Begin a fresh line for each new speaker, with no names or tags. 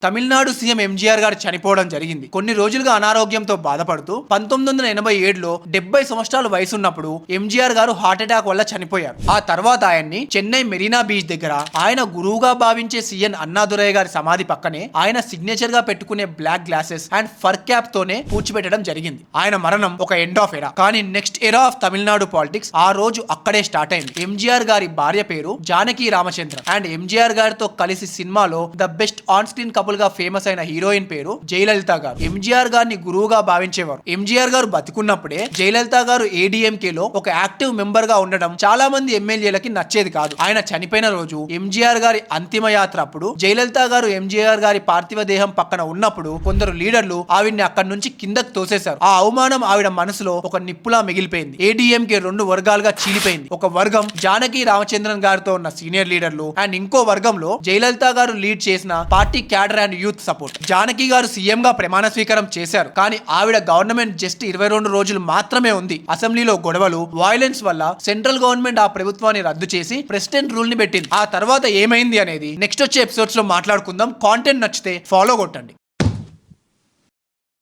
Tamil Nadu CM MGR గారు చనిపోవడం జరిగింది. కొన్ని రోజులుగా అనారోగ్యంతో బాధపడుతూ 1987లో 70 సంవత్సరాల వయసున్నప్పుడు ఎంజీఆర్ గారు హార్ట్ అటాక్ వల్ల చనిపోయారు. ఆ తర్వాత ఆయన్ని చెన్నై మెరీనా బీచ్ దగ్గర ఆయన గురువుగా భావించే సీఎన్ అన్నాదురై గారి సమాధి పక్కనే ఆయన సిగ్నేచర్ గా పెట్టుకునే black glasses and fur cap తోనే పూడ్చిపెట్టడం జరిగింది. ఆయన మరణం ఒక ఎండ్ ఆఫ్ ఎరా. కానీ next era of Tamil Nadu politics ఆ రోజు అక్కడే స్టార్ట్ అయింది. ఎంజీఆర్ గారి భార్య పేరు జానకి రామచంద్రన్ అండ్ ఎంజీఆర్ గారితో కలిసి సినిమాలో the best on screen couple గా ఫేమస్ అయిన హీరోయిన్ పేరు జయలలిత గారు. ఎంజీఆర్ గారిని గురువుగా భావించేవారు. ఎంజీఆర్ గారు బతికున్నప్పుడే జయలలిత గారు ఏడీఎంకే లో ఒక యాక్టివ్ మెంబర్ గా ఉండడం చాలా మంది ఎమ్మెల్యేలకి నచ్చేది కాదు. ఆయన చనిపోయిన రోజు ఎంజీఆర్ గారి అంతిమ యాత్ర అప్పుడు జయలలిత గారు ఎంజీఆర్ గారి పార్థివ దేహం పక్కన ఉన్నప్పుడు కొందరు లీడర్లు ఆవిడ్ని అక్కడి నుంచి కిందకు తోసేశారు. ఆ అవమానం ఆవిడ మనసులో ఒక నిప్పులా మిగిలిపోయింది. ఏడీఎంకే 2 వర్గాలుగా చీలిపోయింది. ఒక వర్గం జానకి రామచంద్రన్ గారితో ఉన్న సీనియర్ లీడర్లు అండ్ ఇంకో వర్గంలో జయలలిత గారు లీడ్ చేసిన party cadre and youth support. Janaki గారు సీఎం గా ప్రమాణ స్వీకారం చేశారు. కానీ ఆవిడ గవర్నమెంట్ జస్ట్ 22 రోజులు మాత్రమే ఉంది. అసెంబ్లీలో గొడవలు, వైలెన్స్ వల్ల సెంట్రల్ గవర్నమెంట్ ఆ ప్రభుత్వాన్ని రద్దు చేసి ప్రెసిడెంట్ రూల్ ని పెట్టింది. ఆ తర్వాత ఏమైంది అనేది నెక్స్ట్ వచ్చే ఎపిసోడ్స్ లో మాట్లాడుకుందాం. కాంటెంట్ నచ్చితే ఫాలో కొట్టండి.